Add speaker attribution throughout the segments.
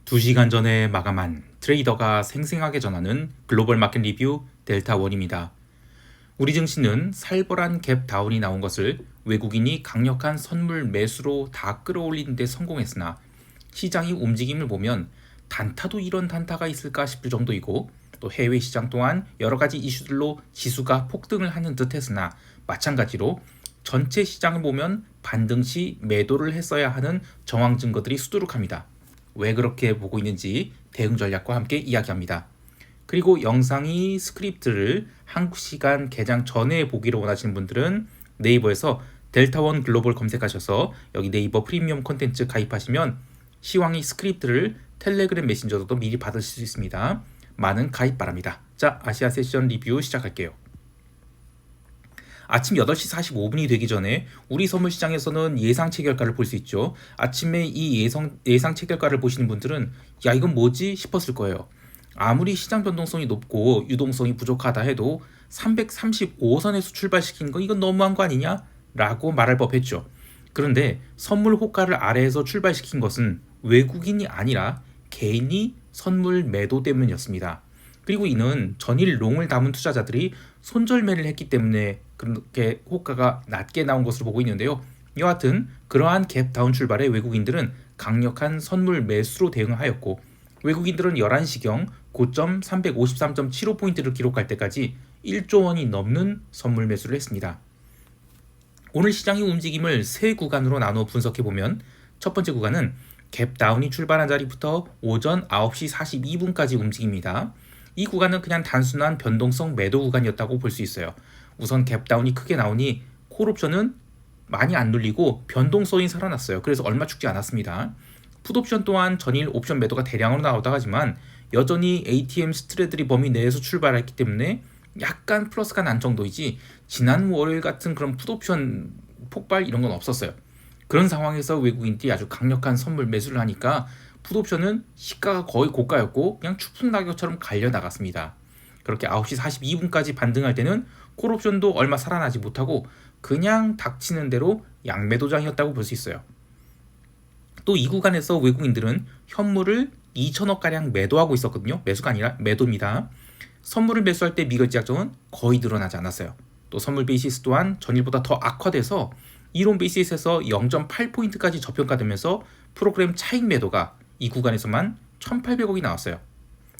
Speaker 1: 2시간 전에 마감한 트레이더가 생생하게 전하는 글로벌 마켓 리뷰 델타원입니다. 우리 증시는 살벌한 갭 다운이 나온 것을 외국인이 강력한 선물 매수로 다 끌어올리는 데 성공했으나 시장의 움직임을 보면 단타도 이런 단타가 있을까 싶을 정도이고, 또 해외 시장 또한 여러 가지 이슈들로 지수가 폭등을 하는 듯 했으나 마찬가지로 전체 시장을 보면 반등 시 매도를 했어야 하는 정황 증거들이 수두룩합니다. 왜 그렇게 보고 있는지 대응 전략과 함께 이야기합니다. 그리고 영상이 스크립트를 한국 시간 개장 전에 보기를 원하시는 분들은 네이버에서 델타원 글로벌 검색하셔서 여기 네이버 프리미엄 콘텐츠 가입하시면 시황이 스크립트를 텔레그램 메신저로도 미리 받으실 수 있습니다. 많은 가입 바랍니다. 자, 아시아 세션 리뷰 시작할게요. 아침 8시 45분이 되기 전에 우리 선물시장에서는 예상 체결가를 볼 수 있죠. 아침에 이 예상 체결가를 보시는 분들은 야, 이건 뭐지 싶었을 거예요. 아무리 시장 변동성이 높고 유동성이 부족하다 해도 335선에서 출발시킨 건 이건 너무한 거 아니냐? 라고 말할 법했죠. 그런데 선물 호가를 아래에서 출발시킨 것은 외국인이 아니라 개인이 선물 매도 때문이었습니다. 그리고 이는 전일 롱을 담은 투자자들이 손절매를 했기 때문에 그렇게 호가가 낮게 나온 것으로 보고 있는데요. 여하튼 그러한 갭 다운 출발에 외국인들은 강력한 선물 매수로 대응하였고, 외국인들은 11시경 고점 353.75포인트를 기록할 때까지 1조 원이 넘는 선물 매수를 했습니다. 오늘 시장의 움직임을 세 구간으로 나누어 분석해보면, 첫 번째 구간은 갭 다운이 출발한 자리부터 오전 9시 42분까지 움직입니다. 이 구간은 그냥 단순한 변동성 매도 구간이었다고 볼 수 있어요. 우선 갭 다운이 크게 나오니 콜옵션은 많이 안 눌리고 변동성이 살아났어요. 그래서 얼마 죽지 않았습니다. 풋옵션 또한 전일 옵션 매도가 대량으로 나오다 하지만 여전히 ATM 스트레들이 범위 내에서 출발했기 때문에 약간 플러스가 난 정도이지 지난 월요일 같은 그런 풋옵션 폭발 이런 건 없었어요. 그런 상황에서 외국인들이 아주 강력한 선물 매수를 하니까 풋옵션은 시가가 거의 고가였고 그냥 추풍 낙엽처럼 갈려 나갔습니다. 그렇게 9시 42분까지 반등할 때는 콜옵션도 얼마 살아나지 못하고 그냥 닥치는 대로 양매도장이었다고 볼 수 있어요. 또 이 구간에서 외국인들은 현물을 2천억가량 매도하고 있었거든요. 매수가 아니라 매도입니다. 선물을 매수할 때 미결제 약정은 거의 늘어나지 않았어요. 또 선물 베이시스 또한 전일보다 더 악화돼서 이론 베이시스에서 0.8포인트까지 저평가되면서 프로그램 차익 매도가 이 구간에서만 1,800억이 나왔어요.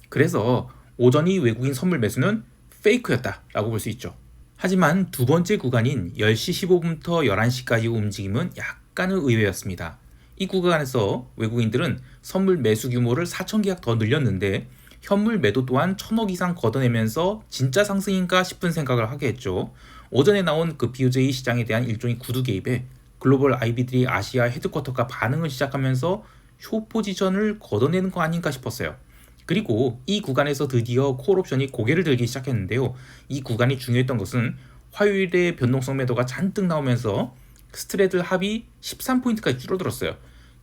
Speaker 1: 그래서 오전이 외국인 선물 매수는 페이크였다라고 볼 수 있죠. 하지만 두 번째 구간인 10시 15분부터 11시까지 움직임은 약간은 의외였습니다. 이 구간에서 외국인들은 선물 매수 규모를 4,000계약 더 늘렸는데 현물 매도 또한 1,000억 이상 걷어내면서 진짜 상승인가 싶은 생각을 하게 했죠. 오전에 나온 그 BOJ 시장에 대한 일종의 구두 개입에 글로벌 IB들이 아시아 헤드쿼터가 반응을 시작하면서 쇼 포지션을 걷어내는 거 아닌가 싶었어요. 그리고 이 구간에서 드디어 콜옵션이 고개를 들기 시작했는데요. 이 구간이 중요했던 것은 화요일에 변동성 매도가 잔뜩 나오면서 스트레들 합이 13포인트까지 줄어들었어요.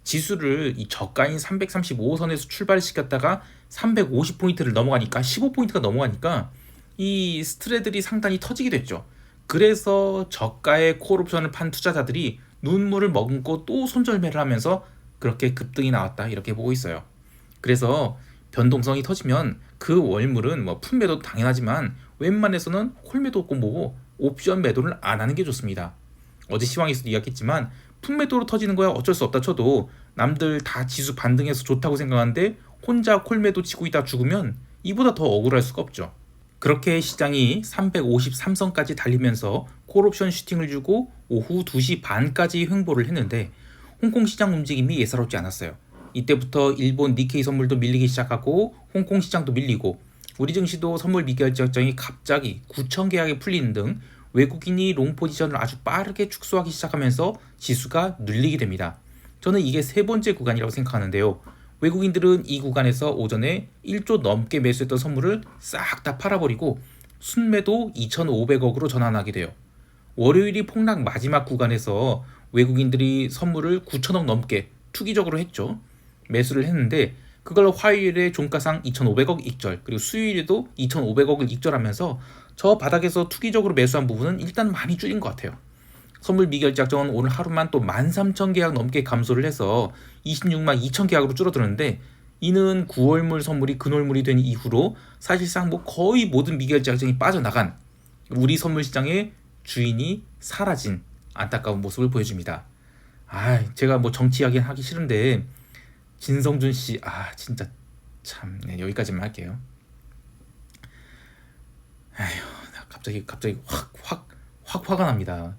Speaker 1: 지수를 이 저가인 335선에서 출발시켰다가 350포인트를 넘어가니까 15포인트가 넘어가니까 이 스트레들이 상당히 터지게 됐죠. 그래서 저가의 콜옵션을 판 투자자들이 눈물을 머금고 또 손절매를 하면서 그렇게 급등이 나왔다 이렇게 보고 있어요. 그래서 변동성이 터지면 그 월물은 뭐 풋매도 당연하지만 웬만해서는 콜매도 없고 뭐고 옵션 매도를 안 하는 게 좋습니다. 어제 시황에서도 이야기했지만 풋매도로 터지는 거야 어쩔 수 없다 쳐도 남들 다 지수 반등해서 좋다고 생각하는데 혼자 콜매도 치고 있다 죽으면 이보다 더 억울할 수가 없죠. 그렇게 시장이 353선까지 달리면서 콜옵션 슈팅을 주고 오후 2시 반까지 횡보를 했는데 홍콩 시장 움직임이 예사롭지 않았어요. 이때부터 일본 니케이 선물도 밀리기 시작하고 홍콩 시장도 밀리고 우리 증시도 선물 미결제 약정이 갑자기 9,000계약에 풀리는 등 외국인이 롱 포지션을 아주 빠르게 축소하기 시작하면서 지수가 눌리게 됩니다. 저는 이게 세 번째 구간이라고 생각하는데요. 외국인들은 이 구간에서 오전에 1조 넘게 매수했던 선물을 싹 다 팔아버리고 순매도 2,500억으로 전환하게 돼요. 월요일이 폭락 마지막 구간에서 외국인들이 선물을 9,000억 넘게 투기적으로 했죠. 매수를 했는데 그걸 화요일에 종가상 2,500억 익절, 그리고 수요일에도 2,500억을 익절하면서 저 바닥에서 투기적으로 매수한 부분은 일단 많이 줄인 것 같아요. 선물 미결제 약정은 오늘 하루만 또 13,000계약 넘게 감소를 해서 26만 2천 계약으로 줄어드는데 이는 9월물 선물이 근월물이 된 이후로 사실상 뭐 거의 모든 미결제 약정이 빠져나간 우리 선물 시장의 주인이 사라진 안타까운 모습을 보여줍니다. 제가 뭐 정치 이야기 하기 싫은데 진성준 씨, 진짜 참, 네, 여기까지만 할게요. 갑자기 확 화가 납니다.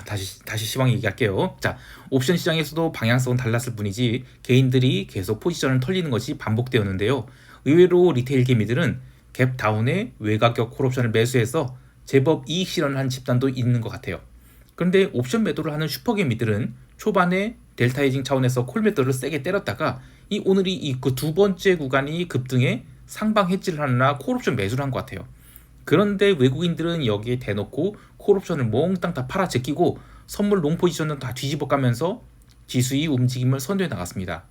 Speaker 1: 다시 시황 얘기할게요. 자, 옵션 시장에서도 방향성은 달랐을 뿐이지 개인들이 계속 포지션을 털리는 것이 반복되었는데요. 의외로 리테일 개미들은 갭 다운에 외곽격 콜옵션을 매수해서 제법 이익 실현을 한 집단도 있는 것 같아요. 그런데 옵션 매도를 하는 슈퍼 개미들은 초반에 델타 헤징 차원에서 콜 매도를 세게 때렸다가 오늘이 그 두 번째 구간이 급등해 상방 해지를 하느라 콜옵션 매수를 한 것 같아요. 그런데 외국인들은 여기에 대놓고 콜옵션을 몽땅 다 팔아 제끼고 선물 롱 포지션은 다 뒤집어 까면서 지수의 움직임을 선도해 나갔습니다.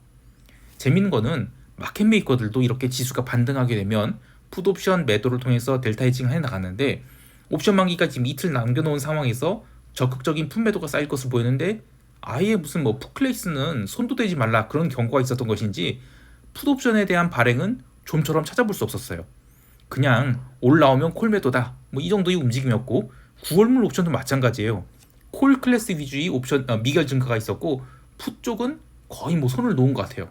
Speaker 1: 재밌는 거는 마켓 메이커들도 이렇게 지수가 반등하게 되면 풋옵션 매도를 통해서 델타 헤징을 해 나갔는데 옵션 만기가 지금 이틀 남겨놓은 상황에서 적극적인 풋 매도가 쌓일 것으로 보였는데 아예 무슨 뭐 풋클래스는 손도 대지 말라 그런 경고가 있었던 것인지 풋옵션에 대한 발행은 좀처럼 찾아볼 수 없었어요. 그냥 올라오면 콜 매도다 뭐 이 정도의 움직임이었고 9월물 옵션도 마찬가지예요. 콜 클래스 위주의 옵션 미결 증가가 있었고 풋 쪽은 거의 뭐 손을 놓은 것 같아요.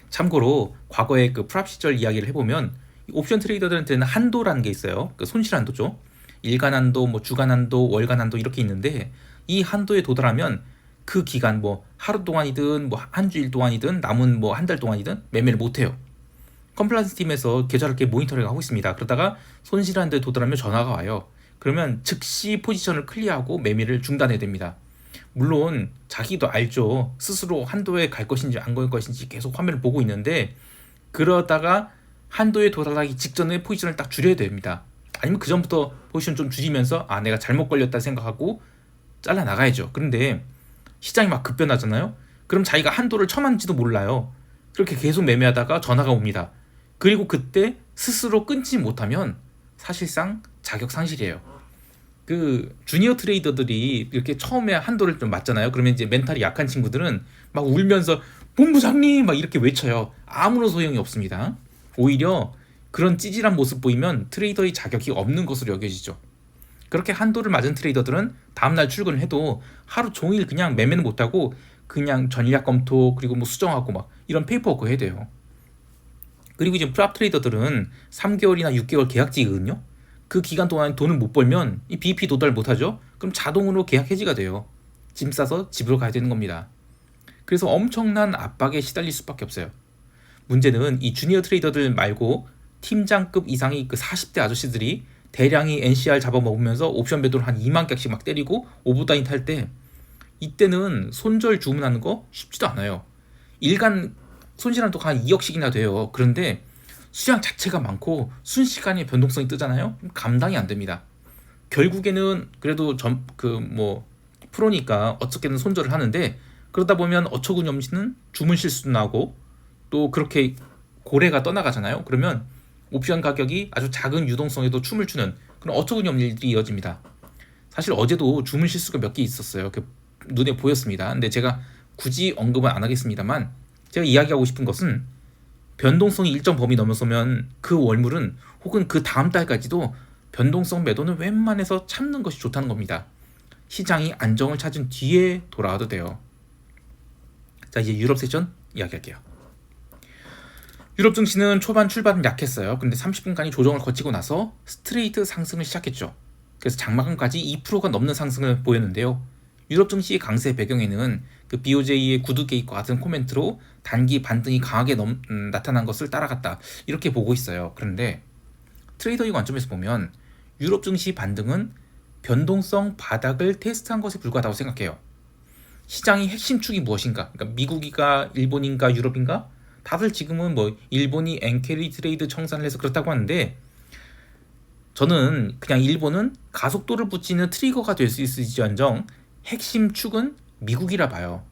Speaker 1: 참고로 과거에 그 프랍 시절 이야기를 해보면 옵션 트레이더들한테는 한도라는 게 있어요. 그 손실 한도죠. 일간 한도, 뭐 주간 한도, 월간 한도 이렇게 있는데 이 한도에 도달하면 그 기간 뭐 하루 동안이든 뭐 한 주일 동안이든 남은 뭐 한 달 동안이든 매매를 못해요. 컴플라이언스 팀에서 계좌를 이렇게 모니터링 하고 있습니다. 그러다가 손실 한도에 도달하면 전화가 와요. 그러면 즉시 포지션을 클리어하고 매매를 중단해야 됩니다. 물론 자기도 알죠. 스스로 한도에 갈 것인지 안 갈 것인지 계속 화면을 보고 있는데 그러다가 한도에 도달하기 직전에 포지션을 딱 줄여야 됩니다. 아니면 그 전부터 포지션 좀 줄이면서 내가 잘못 걸렸다 생각하고 잘라 나가야죠. 그런데 시장이 막 급변하잖아요. 그럼 자기가 한도를 쳐맞는지도 몰라요. 그렇게 계속 매매하다가 전화가 옵니다. 그리고 그때 스스로 끊지 못하면 사실상 자격 상실이에요. 그 주니어 트레이더들이 이렇게 처음에 한도를 좀 맞잖아요. 그러면 이제 멘탈이 약한 친구들은 막 울면서 본부장님 막 이렇게 외쳐요. 아무런 소용이 없습니다. 오히려 그런 찌질한 모습 보이면 트레이더의 자격이 없는 것으로 여겨지죠. 그렇게 한도를 맞은 트레이더들은 다음날 출근을 해도 하루 종일 그냥 매매는 못하고 그냥 전략 검토 그리고 뭐 수정하고 막 이런 페이퍼워크 해야 돼요. 그리고 이제 프랍 트레이더들은 3개월이나 6개월 계약직이거든요. 그 기간 동안 돈을 못 벌면 이 BP 도달 못하죠. 그럼 자동으로 계약 해지가 돼요. 짐 싸서 집으로 가야 되는 겁니다. 그래서 엄청난 압박에 시달릴 수밖에 없어요. 문제는 이 주니어 트레이더들 말고 팀장급 이상의 그 40대 아저씨들이 대량의 NCR 잡아먹으면서 옵션 매도를 한 2만 객씩 막 때리고 오버다인 탈 때 이때는 손절 주문하는 거 쉽지도 않아요. 일간 손실한 또한 2억씩이나 돼요. 그런데 수량 자체가 많고 순식간에 변동성이 뜨잖아요. 감당이 안 됩니다. 결국에는 그래도 프로니까 어떻게든 손절을 하는데 그러다 보면 어처구니없이는 주문 실수도 나고 또 그렇게 고래가 떠나가잖아요. 그러면 옵션 가격이 아주 작은 유동성에도 춤을 추는 그런 어처구니없는 일들이 이어집니다. 사실 어제도 주문 실수가 몇 개 있었어요. 눈에 보였습니다. 근데 제가 굳이 언급은 안 하겠습니다만 제가 이야기하고 싶은 것은 변동성이 일정 범위 넘어서면 그 월물은 혹은 그 다음 달까지도 변동성 매도는 웬만해서 참는 것이 좋다는 겁니다. 시장이 안정을 찾은 뒤에 돌아와도 돼요. 자, 이제 유럽 세션 이야기할게요. 유럽 증시는 초반 출발은 약했어요. 근데 30분간이 조정을 거치고 나서 스트레이트 상승을 시작했죠. 그래서 장마감까지 2%가 넘는 상승을 보였는데요. 유럽 증시 강세 배경에는 그 BOJ의 구두 개입과 같은 코멘트로 단기 반등이 강하게 나타난 것을 따라갔다. 이렇게 보고 있어요. 그런데 트레이더의 관점에서 보면 유럽 증시 반등은 변동성 바닥을 테스트한 것에 불과하다고 생각해요. 시장의 핵심 축이 무엇인가? 그러니까 미국인가 일본인가 유럽인가? 다들 지금은 뭐 일본이 엔캐리 트레이드 청산을 해서 그렇다고 하는데 저는 그냥 일본은 가속도를 붙이는 트리거가 될 수 있을지언정 핵심 축은 미국이라 봐요.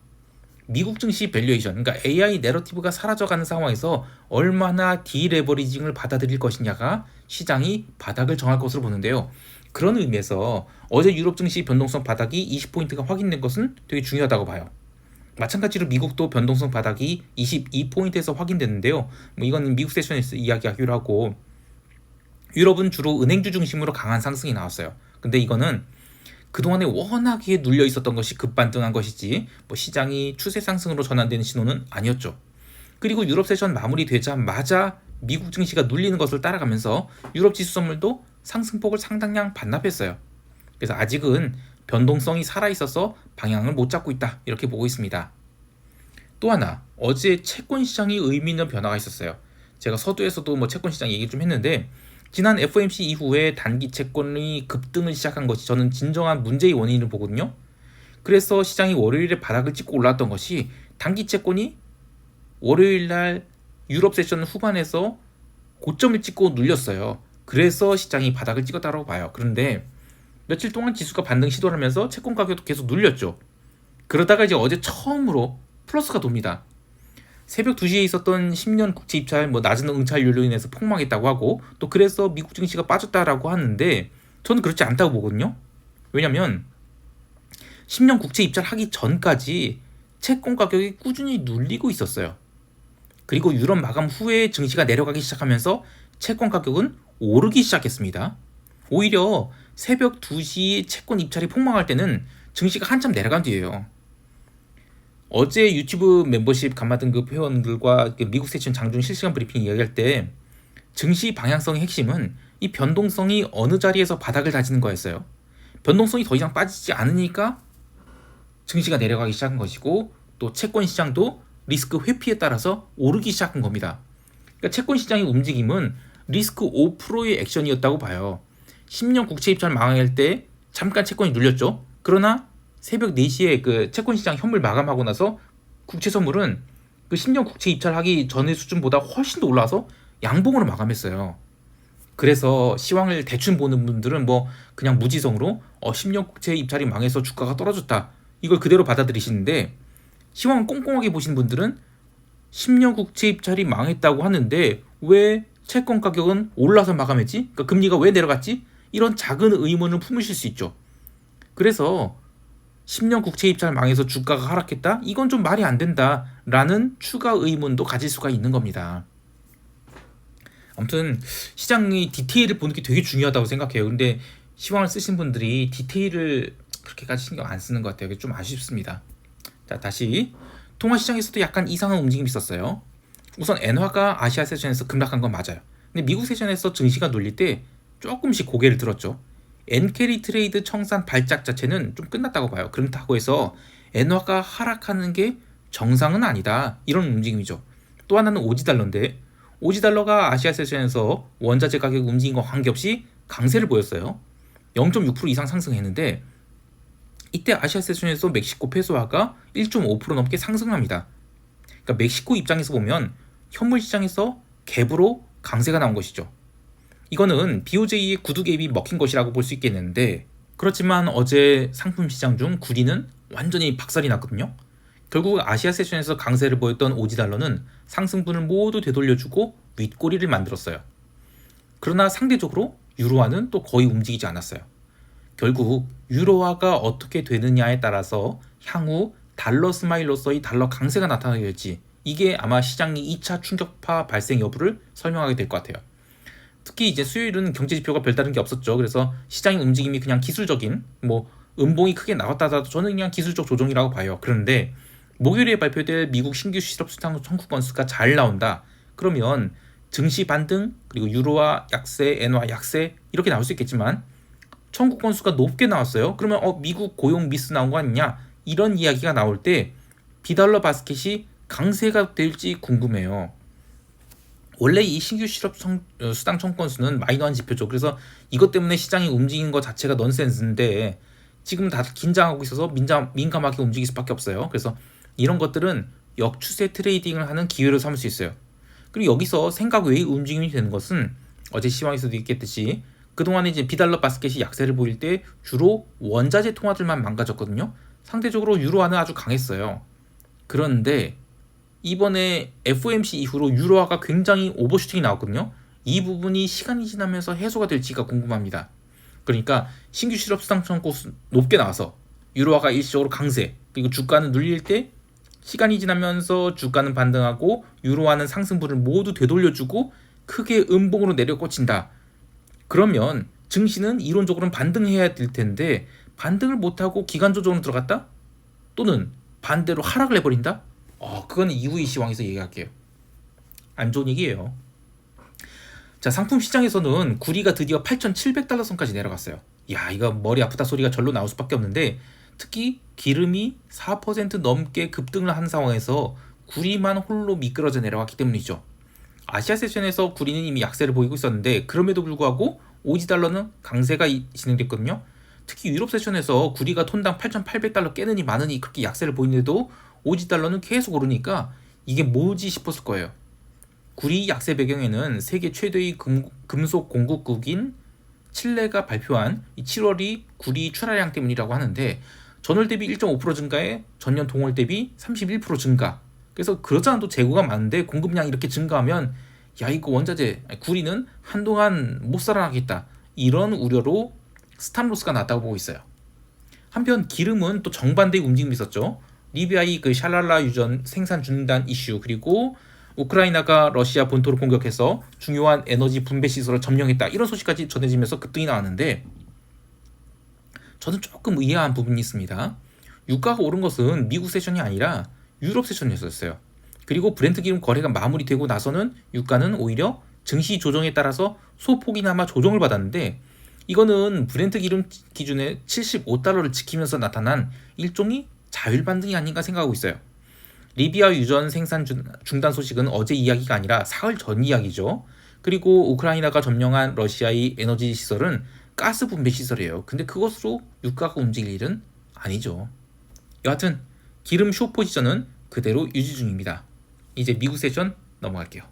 Speaker 1: 미국 증시 밸류에이션, 그러니까 AI 내러티브가 사라져가는 상황에서 얼마나 디레버리징을 받아들일 것이냐가 시장이 바닥을 정할 것으로 보는데요. 그런 의미에서 어제 유럽 증시 변동성 바닥이 20포인트가 확인된 것은 되게 중요하다고 봐요. 마찬가지로 미국도 변동성 바닥이 22포인트에서 확인됐는데요. 뭐 이건 미국 세션에서 이야기하기로 하고, 유럽은 주로 은행주 중심으로 강한 상승이 나왔어요. 근데 이거는 그동안에 워낙에 눌려 있었던 것이 급반등한 것이지 뭐 시장이 추세 상승으로 전환되는 신호는 아니었죠. 그리고 유럽 세션 마무리되자마자 미국 증시가 눌리는 것을 따라가면서 유럽 지수 선물도 상승폭을 상당량 반납했어요. 그래서 아직은 변동성이 살아있어서 방향을 못 잡고 있다, 이렇게 보고 있습니다. 또 하나, 어제 채권 시장이 의미 있는 변화가 있었어요. 제가 서두에서도 뭐 채권 시장 얘기 좀 했는데, 지난 FOMC 이후에 단기 채권이 급등을 시작한 것이 저는 진정한 문제의 원인을 보거든요. 그래서 시장이 월요일에 바닥을 찍고 올라왔던 것이 단기 채권이 월요일날 유럽 세션 후반에서 고점을 찍고 눌렸어요. 그래서 시장이 바닥을 찍었다고 봐요. 그런데 며칠 동안 지수가 반등 시도를 하면서 채권 가격도 계속 눌렸죠. 그러다가 이제 어제 처음으로 플러스가 돕니다. 새벽 2시에 있었던 10년 국채 입찰 낮은 응찰률로 인해서 폭망했다고 하고, 또 그래서 미국 증시가 빠졌다라고 하는데 저는 그렇지 않다고 보거든요. 왜냐면 10년 국채 입찰하기 전까지 채권 가격이 꾸준히 눌리고 있었어요. 그리고 유럽 마감 후에 증시가 내려가기 시작하면서 채권 가격은 오르기 시작했습니다. 오히려 새벽 2시 채권 입찰이 폭망할 때는 증시가 한참 내려간 뒤에요. 어제 유튜브 멤버십 감마 등급 회원들과 미국 세션 장중 실시간 브리핑 이야기할 때 증시 방향성의 핵심은 이 변동성이 어느 자리에서 바닥을 다지는 거였어요. 변동성이 더 이상 빠지지 않으니까 증시가 내려가기 시작한 것이고, 또 채권 시장도 리스크 회피에 따라서 오르기 시작한 겁니다. 그러니까 채권 시장의 움직임은 리스크 5%의 액션이었다고 봐요. 10년 국채 입찰 망할 때 잠깐 채권이 눌렸죠. 그러나 새벽 4시에 그 채권 시장 현물 마감하고 나서 국채 선물은 그 10년 국채 입찰하기 전의 수준보다 훨씬 더 올라와서 양봉으로 마감했어요. 그래서 시황을 대충 보는 분들은 뭐 그냥 무지성으로 10년 국채 입찰이 망해서 주가가 떨어졌다, 이걸 그대로 받아들이시는데, 시황 꼼꼼하게 보신 분들은 10년 국채 입찰이 망했다고 하는데 왜 채권 가격은 올라서 마감했지? 그러니까 금리가 왜 내려갔지? 이런 작은 의문을 품으실 수 있죠. 그래서 10년 국채 입찰 망해서 주가가 하락했다? 이건 좀 말이 안 된다라는 추가 의문도 가질 수가 있는 겁니다. 아무튼 시장의 디테일을 보는 게 되게 중요하다고 생각해요. 근데 시황을 쓰신 분들이 디테일을 그렇게까지 신경 안 쓰는 것 같아요. 좀 아쉽습니다. 자, 다시 통화 시장에서도 약간 이상한 움직임이 있었어요. 우선 엔화가 아시아 세션에서 급락한 건 맞아요. 근데 미국 세션에서 증시가 눌릴 때 조금씩 고개를 들었죠. 엔캐리 트레이드 청산 발작 자체는 좀 끝났다고 봐요. 그렇다고 해서 엔화가 하락하는 게 정상은 아니다, 이런 움직임이죠. 또 하나는 오지달러인데, 오지달러가 아시아 세션에서 원자재 가격 움직임과 관계없이 강세를 보였어요. 0.6% 이상 상승했는데 이때 아시아 세션에서 멕시코 페소화가 1.5% 넘게 상승합니다. 그러니까 멕시코 입장에서 보면 현물 시장에서 갭으로 강세가 나온 것이죠. 이거는 BOJ의 구두 갭이 먹힌 것이라고 볼 수 있겠는데, 그렇지만 어제 상품 시장 중 구리는 완전히 박살이 났거든요. 결국 아시아 세션에서 강세를 보였던 오지달러는 상승분을 모두 되돌려주고 윗꼬리를 만들었어요. 그러나 상대적으로 유로화는 또 거의 움직이지 않았어요. 결국 유로화가 어떻게 되느냐에 따라서 향후 달러 스마일로서의 달러 강세가 나타나게 될지, 이게 아마 시장이 2차 충격파 발생 여부를 설명하게 될 것 같아요. 특히 이제 수요일은 경제 지표가 별다른 게 없었죠. 그래서 시장의 움직임이 그냥 기술적인, 음봉이 크게 나왔다 하더라도 저는 그냥 기술적 조정이라고 봐요. 그런데 목요일에 발표될 미국 신규 실업 수당 청구 건수가 잘 나온다, 그러면 증시 반등, 그리고 유로화 약세, 엔화 약세, 이렇게 나올 수 있겠지만 청구 건수가 높게 나왔어요. 그러면 미국 고용 미스 나온 거 아니냐, 이런 이야기가 나올 때 비달러 바스켓이 강세가 될지 궁금해요. 원래 이 신규 실업 수당 청구 건수는 마이너한 지표죠. 그래서 이것 때문에 시장이 움직이는 것 자체가 넌센스인데 지금 다들 긴장하고 있어서 민감하게 움직일 수밖에 없어요. 그래서 이런 것들은 역추세 트레이딩을 하는 기회로 삼을 수 있어요. 그리고 여기서 생각 외의 움직임이 되는 것은 어제 시황에서도 있겠듯이 그동안에 이제 비달러 바스켓이 약세를 보일 때 주로 원자재 통화들만 망가졌거든요. 상대적으로 유로화는 아주 강했어요. 그런데 이번에 FOMC 이후로 유로화가 굉장히 오버슈팅이 나왔거든요. 이 부분이 시간이 지나면서 해소가 될지가 궁금합니다. 그러니까 신규 실업 수당 청구 높게 나와서 유로화가 일시적으로 강세, 그리고 주가는 눌릴 때 시간이 지나면서 주가는 반등하고 유로화는 상승분을 모두 되돌려주고 크게 음봉으로 내려 꽂힌다. 그러면 증시는 이론적으로는 반등해야 될 텐데 반등을 못하고 기간 조정으로 들어갔다? 또는 반대로 하락을 해버린다? 그건 이후의 시황에서 얘기할게요. 안 좋은 얘기예요. 자, 상품 시장에서는 구리가 드디어 8,700달러 선까지 내려갔어요. 야, 이거 머리 아프다 소리가 절로 나올 수밖에 없는데 특히 기름이 4% 넘게 급등을 한 상황에서 구리만 홀로 미끄러져 내려갔기 때문이죠. 아시아 세션에서 구리는 이미 약세를 보이고 있었는데 그럼에도 불구하고 오지달러는 강세가 진행됐거든요. 특히 유럽 세션에서 구리가 톤당 8,800달러 깨느니 마느니 그렇게 약세를 보이는데도 오지달러는 계속 오르니까 이게 뭐지 싶었을 거예요. 구리 약세 배경에는 세계 최대의 금속 공급국인 칠레가 발표한 7월이 구리 출하량 때문이라고 하는데 전월 대비 1.5% 증가에 전년 동월 대비 31% 증가. 그래서 그러잖아 또 재고가 많은데 공급량이 이렇게 증가하면 야 이거 원자재 구리는 한동안 못 살아나겠다. 이런 우려로 스탑로스가 났다고 보고 있어요. 한편 기름은 또 정반대의 움직임이 있었죠. 리비아의 그 샬랄라 유전 생산 중단 이슈 그리고 우크라이나가 러시아 본토를 공격해서 중요한 에너지 분배 시설을 점령했다. 이런 소식까지 전해지면서 급등이 나왔는데 저는 조금 의아한 부분이 있습니다. 유가가 오른 것은 미국 세션이 아니라 유럽 세션이었어요. 그리고 브렌트 기름 거래가 마무리되고 나서는 유가는 오히려 증시 조정에 따라서 소폭이나마 조정을 받았는데 이거는 브렌트 기름 기준의 75달러를 지키면서 나타난 일종의 자율 반등이 아닌가 생각하고 있어요. 리비아 유전 생산 중단 소식은 어제 이야기가 아니라 사흘 전 이야기죠. 그리고 우크라이나가 점령한 러시아의 에너지 시설은 가스 분배 시설이에요. 근데 그것으로 유가가 움직일 일은 아니죠. 여하튼 기름 숏 포지션은 그대로 유지 중입니다. 이제 미국 세션 넘어갈게요.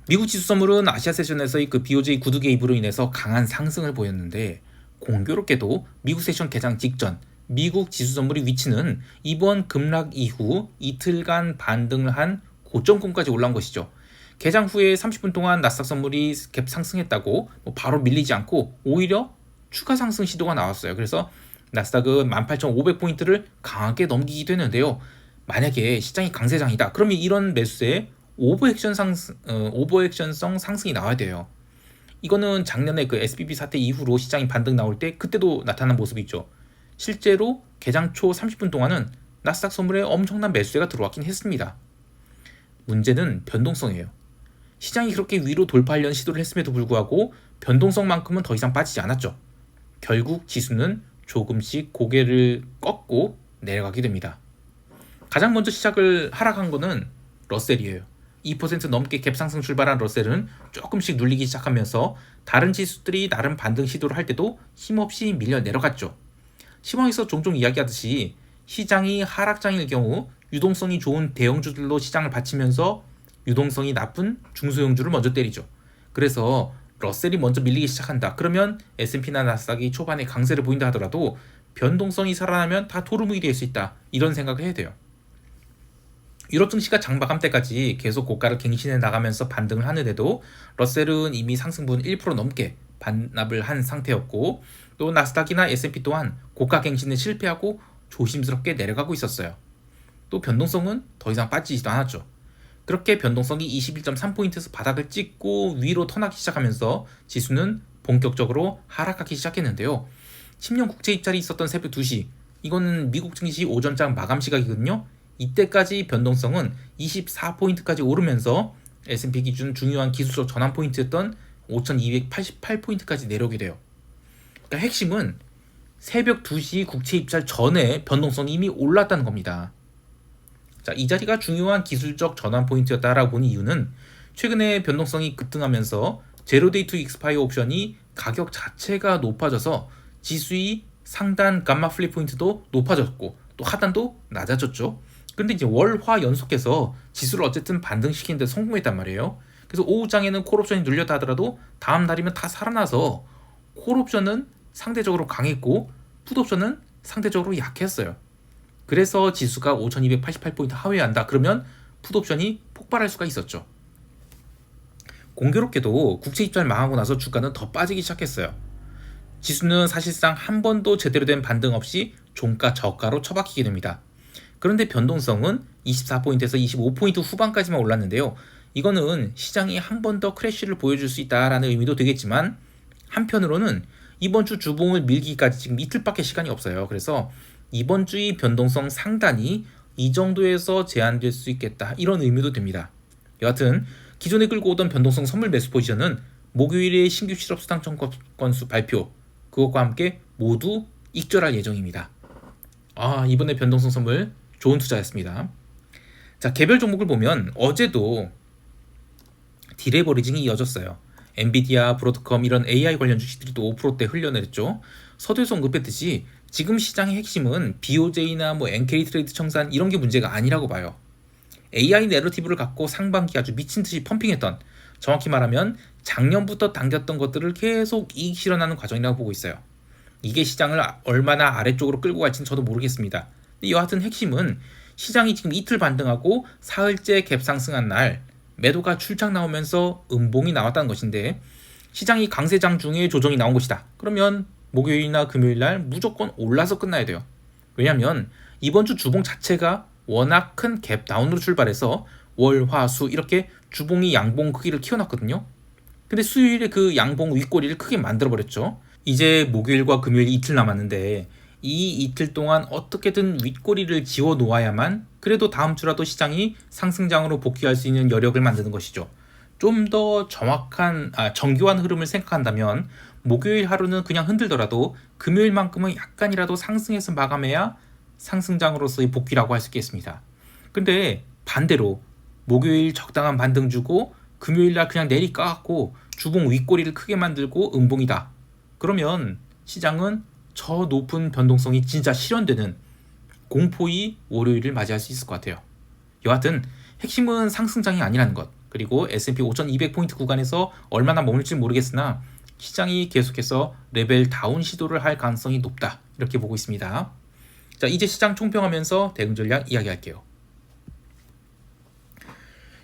Speaker 1: 미국 지수 선물은 아시아 세션에서의 그 BOJ 구두 개입으로 인해서 강한 상승을 보였는데 공교롭게도 미국 세션 개장 직전 미국 지수 선물의 위치는 이번 급락 이후 이틀간 반등을 한 고점권까지 올라온 것이죠. 개장 후에 30분 동안 나스닥 선물이 갭 상승했다고 바로 밀리지 않고 오히려 추가 상승 시도가 나왔어요. 그래서 나스닥은 18,500포인트를 강하게 넘기기도 했는데요. 만약에 시장이 강세장이다. 그러면 이런 매수세에 오버액션성 상승이 나와야 돼요. 이거는 작년에 그 SBB 사태 이후로 시장이 반등 나올 때 그때도 나타난 모습이죠. 실제로 개장 초 30분 동안은 나스닥 선물에 엄청난 매수세가 들어왔긴 했습니다. 문제는 변동성이에요. 시장이 그렇게 위로 돌파하려는 시도를 했음에도 불구하고 변동성만큼은 더 이상 빠지지 않았죠. 결국 지수는 조금씩 고개를 꺾고 내려가게 됩니다. 가장 먼저 시작을 하락한 거는 러셀이에요. 2% 넘게 갭 상승 출발한 러셀은 조금씩 눌리기 시작하면서 다른 지수들이 나름 반등 시도를 할 때도 힘없이 밀려 내려갔죠. 시황에서 종종 이야기하듯이 시장이 하락장일 경우 유동성이 좋은 대형주들로 시장을 받치면서 유동성이 나쁜 중소형주를 먼저 때리죠. 그래서 러셀이 먼저 밀리기 시작한다. 그러면 S&P나 나스닥이 초반에 강세를 보인다 하더라도 변동성이 살아나면 다 도루묵이 될 수 있다. 이런 생각을 해야 돼요. 유럽 증시가 장마감 때까지 계속 고가를 갱신해 나가면서 반등을 하는데도 러셀은 이미 상승분 1% 넘게 반납을 한 상태였고 또 나스닥이나 S&P 또한 고가 갱신에 실패하고 조심스럽게 내려가고 있었어요. 또 변동성은 더 이상 빠지지도 않았죠. 그렇게 변동성이 21.3포인트에서 바닥을 찍고 위로 턴하기 시작하면서 지수는 본격적으로 하락하기 시작했는데요. 10년 국채 입찰이 있었던 새벽 2시, 이거는 미국 증시 오전장 마감 시각이거든요. 이때까지 변동성은 24포인트까지 오르면서 S&P 기준 중요한 기술적 전환 포인트였던 5,288포인트까지 내려오게 돼요. 그러니까 핵심은 새벽 2시 국채 입찰 전에 변동성이 이미 올랐다는 겁니다. 자, 이 자리가 중요한 기술적 전환 포인트였다라고 보는 이유는 최근에 변동성이 급등하면서 제로데이 투 익스파이어 옵션이 가격 자체가 높아져서 지수의 상단 감마 플립 포인트도 높아졌고 또 하단도 낮아졌죠. 그런데 이제 월화 연속해서 지수를 어쨌든 반등시키는 데 성공했단 말이에요. 그래서 오후장에는 콜옵션이 눌렸다 하더라도 다음 날이면 다 살아나서 콜옵션은 상대적으로 강했고 풋옵션은 상대적으로 약했어요. 그래서 지수가 5288포인트 하회한다. 그러면 풋옵션이 폭발할 수가 있었죠. 공교롭게도 국채 입찰 망하고 나서 주가는 더 빠지기 시작했어요. 지수는 사실상 한 번도 제대로 된 반등 없이 종가 저가로 처박히게 됩니다. 그런데 변동성은 24포인트에서 25포인트 후반까지만 올랐는데요. 이거는 시장이 한 번 더 크래쉬를 보여줄 수 있다라는 의미도 되겠지만, 한편으로는 이번 주 주봉을 밀기까지 지금 이틀밖에 시간이 없어요. 그래서 이번 주의 변동성 상단이 이 정도에서 제한될 수 있겠다, 이런 의미도 됩니다. 여하튼 기존에 끌고 오던 변동성 선물 매수 포지션은 목요일에 신규 실업 수당 청구 건수 발표, 그것과 함께 모두 익절할 예정입니다. 이번에 변동성 선물 좋은 투자였습니다. 자, 개별 종목을 보면 어제도 디레버리징이 이어졌어요. 엔비디아, 브로드컴 이런 AI 관련 주식들이 또 5%대 흘려내렸죠. 서두에서 언급했듯이 지금 시장의 핵심은 BOJ나 NK 트레이드 청산 이런 게 문제가 아니라고 봐요. AI 내러티브를 갖고 상반기 아주 미친 듯이 펌핑했던, 정확히 말하면 작년부터 당겼던 것들을 계속 이익 실현하는 과정이라고 보고 있어요. 이게 시장을 얼마나 아래쪽으로 끌고 갈지는 저도 모르겠습니다. 여하튼 핵심은 시장이 지금 이틀 반등하고 사흘째 갭 상승한 날 매도가 출장 나오면서 음봉이 나왔다는 것인데, 시장이 강세장 중에 조정이 나온 것이다. 그러면 목요일이나 금요일날 무조건 올라서 끝나야 돼요. 왜냐하면 이번 주 주봉 자체가 워낙 큰 갭 다운으로 출발해서 월, 화, 수 이렇게 주봉이 양봉 크기를 키워놨거든요. 근데 수요일에 그 양봉 윗꼬리를 크게 만들어버렸죠. 이제 목요일과 금요일 이틀 남았는데 이 이틀 동안 어떻게든 윗꼬리를 지워 놓아야만 그래도 다음 주라도 시장이 상승장으로 복귀할 수 있는 여력을 만드는 것이죠. 좀 더 정확한 정교한 흐름을 생각한다면 목요일 하루는 그냥 흔들더라도 금요일만큼은 약간이라도 상승해서 마감해야 상승장으로서의 복귀라고 할 수 있겠습니다. 근데 반대로 목요일 적당한 반등 주고 금요일날 그냥 내리 까갖고 주봉 윗꼬리를 크게 만들고 음봉이다. 그러면 시장은 저 높은 변동성이 진짜 실현되는 공포의 월요일을 맞이할 수 있을 것 같아요. 여하튼 핵심은 상승장이 아니라는 것, 그리고 S&P 5200포인트 구간에서 얼마나 머물지 모르겠으나 시장이 계속해서 레벨 다운 시도를 할 가능성이 높다, 이렇게 보고 있습니다. 자, 이제 시장 총평하면서 대응 전략 이야기할게요.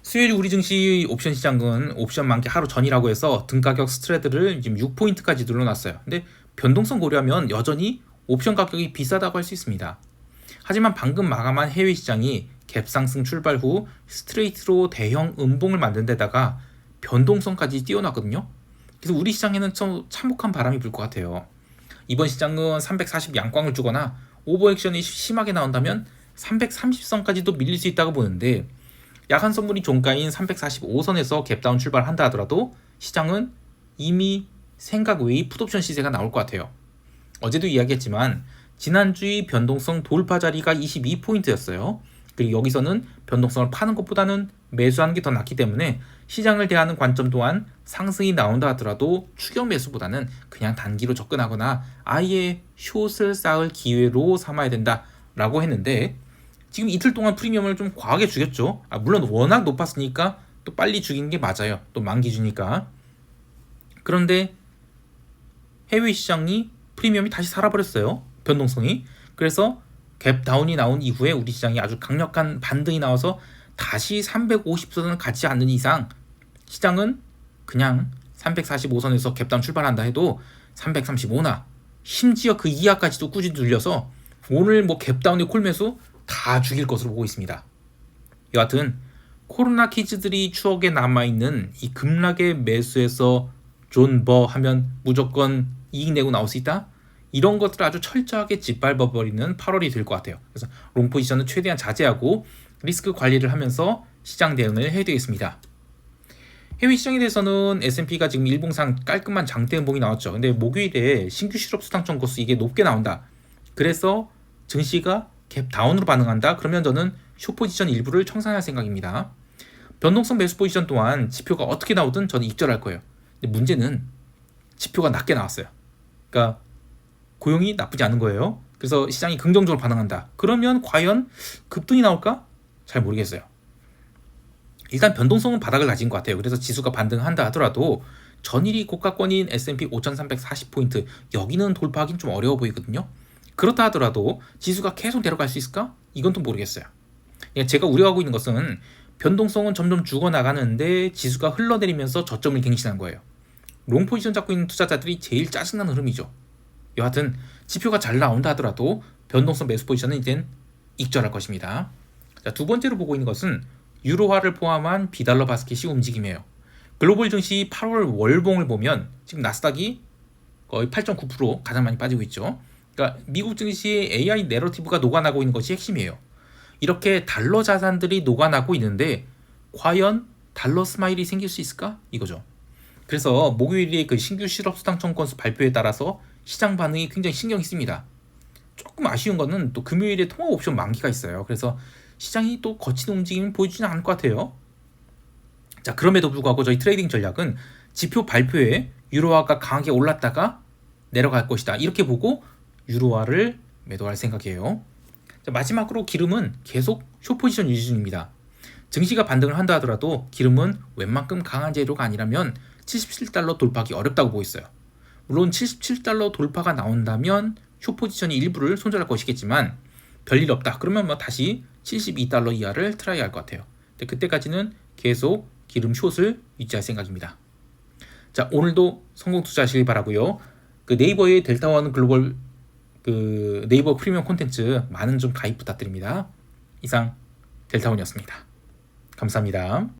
Speaker 1: 수요일 우리 증시 옵션 시장은 옵션 만기 하루 전이라고 해서 등가격 스트레드를 지금 6포인트까지 눌러놨어요. 근데 변동성 고려하면 여전히 옵션 가격이 비싸다고 할 수 있습니다. 하지만 방금 마감한 해외 시장이 갭 상승 출발 후 스트레이트로 대형 음봉을 만든 데다가 변동성까지 띄워놨거든요. 그래서 우리 시장에는 좀 참혹한 바람이 불 것 같아요. 이번 시장은 340 양광을 주거나 오버액션이 심하게 나온다면 330선까지도 밀릴 수 있다고 보는데, 야간 선물이 종가인 345선에서 갭다운 출발한다 하더라도 시장은 이미 생각 외의 풋옵션 시세가 나올 것 같아요. 어제도 이야기했지만 지난주의 변동성 돌파 자리가 22포인트였어요. 그리고 여기서는 변동성을 파는 것보다는 매수하는 게 더 낫기 때문에 시장을 대하는 관점 또한 상승이 나온다 하더라도 추격 매수보다는 그냥 단기로 접근하거나 아예 숏을 쌓을 기회로 삼아야 된다라고 했는데, 지금 이틀 동안 프리미엄을 좀 과하게 죽였죠. 물론 워낙 높았으니까 또 빨리 죽인 게 맞아요. 또 만기주니까. 그런데 해외 시장이 프리미엄이 다시 살아버렸어요. 변동성이. 그래서 갭 다운이 나온 이후에 우리 시장이 아주 강력한 반등이 나와서 다시 350선을 갖지 않는 이상 시장은 그냥 345선에서 갭 다운 출발한다 해도 335나 심지어 그 이하까지도 꾸준히 눌려서 오늘 갭 다운의 콜매수 다 죽일 것으로 보고 있습니다. 여하튼 코로나 키즈들이 추억에 남아있는 이 급락의 매수에서 존버 하면 무조건 이익 내고 나올 수 있다? 이런 것들을 아주 철저하게 짓밟아버리는 8월이 될 것 같아요. 그래서 롱 포지션은 최대한 자제하고 리스크 관리를 하면서 시장 대응을 해야 되겠습니다. 해외 시장에 대해서는 S&P가 지금 일봉상 깔끔한 장대 음봉이 나왔죠. 근데 목요일에 신규 실업 수당 청구수 이게 높게 나온다. 그래서 증시가 갭 다운으로 반응한다. 그러면 저는 숏 포지션 일부를 청산할 생각입니다. 변동성 매수 포지션 또한 지표가 어떻게 나오든 저는 익절할 거예요. 근데 문제는 지표가 낮게 나왔어요. 그러니까 고용이 나쁘지 않은 거예요. 그래서 시장이 긍정적으로 반응한다. 그러면 과연 급등이 나올까? 잘 모르겠어요. 일단 변동성은 바닥을 다진 것 같아요. 그래서 지수가 반등한다 하더라도 전일이 고가권인 S&P 5340포인트 여기는 돌파하기는 좀 어려워 보이거든요. 그렇다 하더라도 지수가 계속 내려갈 수 있을까? 이건 또 모르겠어요. 제가 우려하고 있는 것은 변동성은 점점 죽어나가는데 지수가 흘러내리면서 저점을 갱신한 거예요. 롱 포지션 잡고 있는 투자자들이 제일 짜증나는 흐름이죠. 여하튼 지표가 잘 나온다 하더라도 변동성 매수 포지션은 이젠 익절할 것입니다. 자, 두 번째로 보고 있는 것은 유로화를 포함한 비달러 바스켓이 움직임이에요. 글로벌 증시 8월 월봉을 보면 지금 나스닥이 거의 8.9% 가장 많이 빠지고 있죠. 그러니까 미국 증시의 AI 내러티브가 녹아나고 있는 것이 핵심이에요. 이렇게 달러 자산들이 녹아나고 있는데 과연 달러 스마일이 생길 수 있을까? 이거죠. 그래서 목요일에 그 신규 실업수당 청구건수 발표에 따라서 시장 반응이 굉장히 신경이 쓰입니다. 조금 아쉬운 거는 또 금요일에 통화 옵션 만기가 있어요. 그래서 시장이 또 거친 움직임을 보여주지는 않을 것 같아요. 자, 그럼에도 불구하고 저희 트레이딩 전략은 지표 발표에 유로화가 강하게 올랐다가 내려갈 것이다, 이렇게 보고 유로화를 매도할 생각이에요. 자, 마지막으로 기름은 계속 숏포지션 유지 중입니다. 증시가 반등을 한다 하더라도 기름은 웬만큼 강한 재료가 아니라면 77달러 돌파하기 어렵다고 보고 있어요. 물론 77달러 돌파가 나온다면 숏포지션이 일부를 손절할 것이겠지만 별일 없다 그러면 뭐 다시 72달러 이하를 트라이 할 것 같아요. 근데 그때까지는 계속 기름 숏을 유지할 생각입니다. 자, 오늘도 성공 투자하시길 바라고요. 그 네이버의 델타원 글로벌 그 네이버 프리미엄 콘텐츠 많은 좀 가입 부탁드립니다. 이상 델타원이었습니다. 감사합니다.